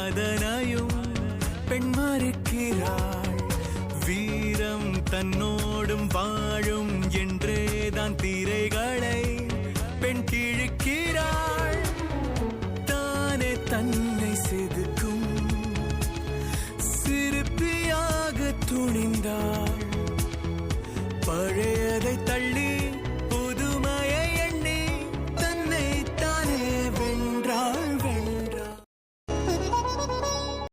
அதனையும் பெண் மறுக்கிறாள். வீரம் தன்னோடும் வாழும் என்றேதான் திரைகளை பெண் கிழிக்கிறாள். தானே தன்னை செதுக்கும் சிற்பியாக துணிந்தாள். பழையதை தள்ளி